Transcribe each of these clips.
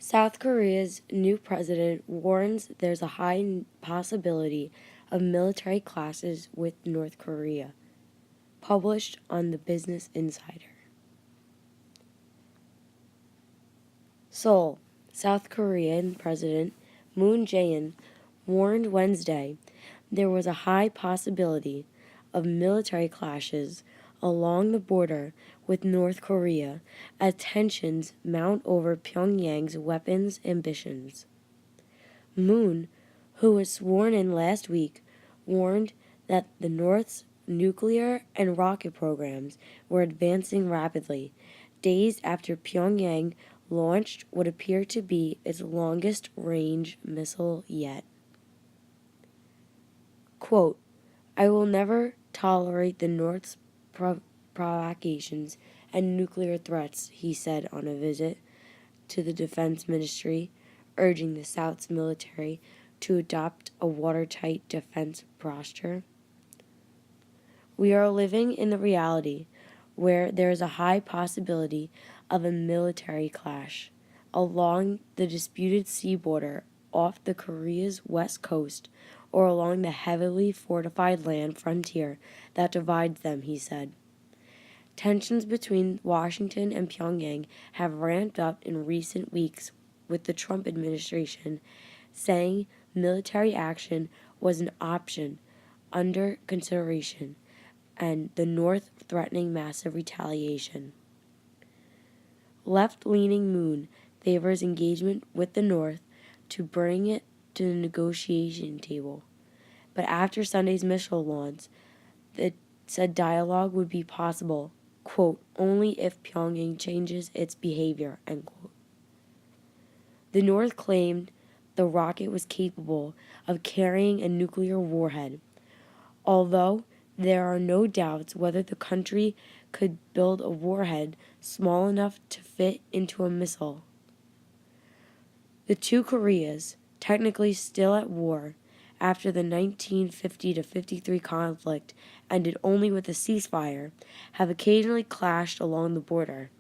South Korea's new president warns there's a high possibility of military clashes with North Korea, published on the Business Insider. Seoul, South Korean President Moon Jae-in warned Wednesday there was a high possibility of military clashes along the border with North Korea as tensions mount over Pyongyang's weapons ambitions. Moon, who was sworn in last week, warned that the North's nuclear and rocket programs were advancing rapidly, days after Pyongyang launched what appeared to be its longest-range missile yet. Quote, I will never tolerate the North's provocations and nuclear threats, he said on a visit to the Defense Ministry, urging the South's military to adopt a watertight defense posture. We are living in a reality where there is a high possibility of a military clash along the disputed sea border off the Korea's west coast or along the heavily fortified land frontier that divides them, he said. Tensions between Washington and Pyongyang have ramped up in recent weeks, with the Trump administration saying military action was an option under consideration, and the North threatening massive retaliation. Left-leaning Moon favors engagement with the North to bring it to the negotiation table, but after Sunday's missile launch, it said dialogue would be possible, quote, only if Pyongyang changes its behavior, end quote. The North claimed the rocket was capable of carrying a nuclear warhead, although there are no doubts whether the country could build a warhead small enough to fit into a missile. The two Koreas, technically still at war after the 1950-53 conflict ended only with a ceasefire, have occasionally clashed along the border.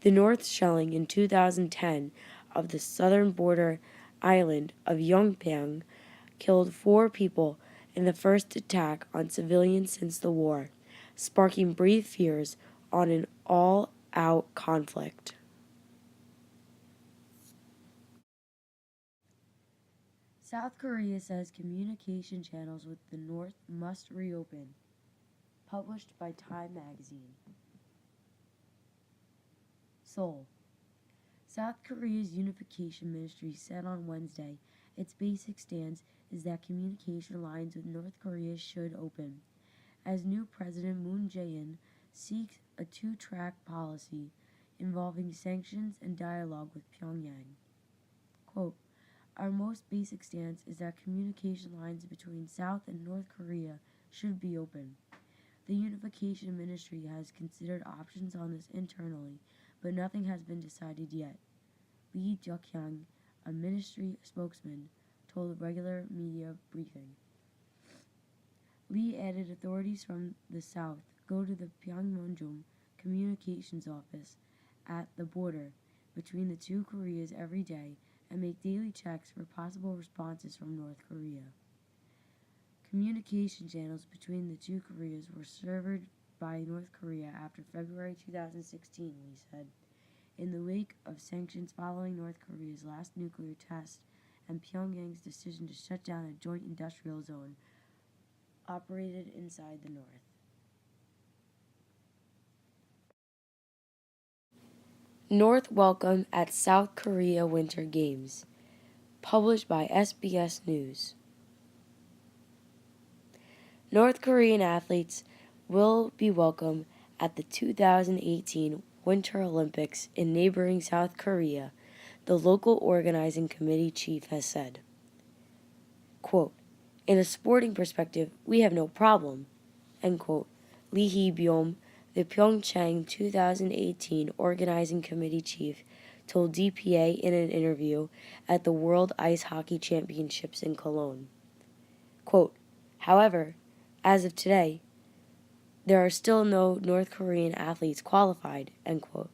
The North's shelling in 2010 of the southern border island of Yeonpyeong killed 4 people in the first attack on civilians since the war, sparking brief fears on an all-out conflict. South Korea says communication channels with the North must reopen, published by Time magazine. Seoul. South Korea's unification ministry said on Wednesday its basic stance is that communication lines with North Korea should open, as new President Moon Jae-in seeks a two-track policy involving sanctions and dialogue with Pyongyang. Quote, our most basic stance is that communication lines between South and North Korea should be open. The unification ministry has considered options on this internally, but nothing has been decided yet. Lee Jae-kyung, a ministry spokesman, told a regular media briefing. Lee added authorities from the South go to the Pyongyang communications office at the border between the two Koreas every day and make daily checks for possible responses from North Korea. Communication channels between the two Koreas were severed by North Korea after February 2016, Lee said, in the wake of sanctions following North Korea's last nuclear test and Pyongyang's decision to shut down a joint industrial zone operated inside the North. North welcome at South Korea Winter Games, published by SBS News. North Korean athletes will be welcome at the 2018 Winter Olympics in neighboring South Korea, the local organizing committee chief has said. Quote, in a sporting perspective, we have no problem, end quote. Lee Hee-byom, the Pyeongchang 2018 organizing committee chief, told DPA in an interview at the World Ice Hockey Championships in Cologne. Quote, however, as of today, there are still no North Korean athletes qualified, end quote.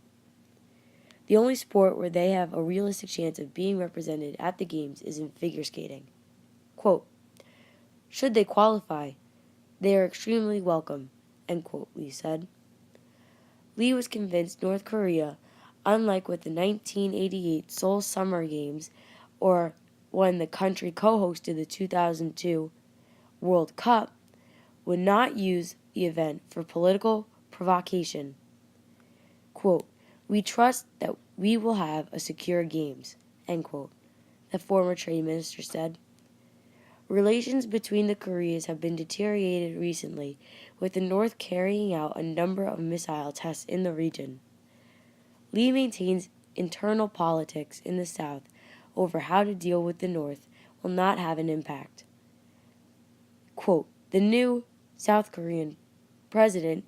The only sport where they have a realistic chance of being represented at the games is in figure skating. Quote, should they qualify, they are extremely welcome, end quote, Lee said. Lee was convinced North Korea, unlike with the 1988 Seoul Summer Games or when the country co-hosted the 2002 World Cup, would not use the event for political provocation. Quote, we trust that we will have a secure games, end quote, the former trade minister said. Relations between the Koreas have been deteriorated recently, with the North carrying out a number of missile tests in the region. Lee maintains internal politics in the South over how to deal with the North will not have an impact. Quote, the new South Korean President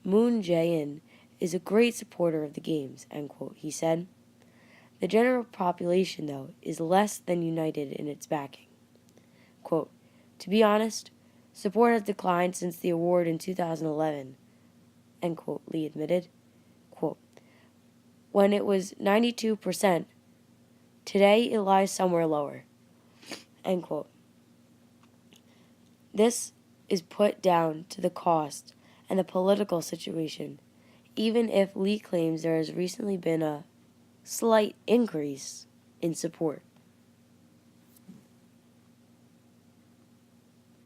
Moon Jae-in is a great supporter of the games, end quote, he said. The general population, though, is less than united in its backing. Quote, to be honest, support has declined since the award in 2011, end quote, Lee admitted. Quote, when it was 92%, today it lies somewhere lower, end quote. This is put down to the cost and the political situation, even if Lee claims there has recently been a slight increase in support.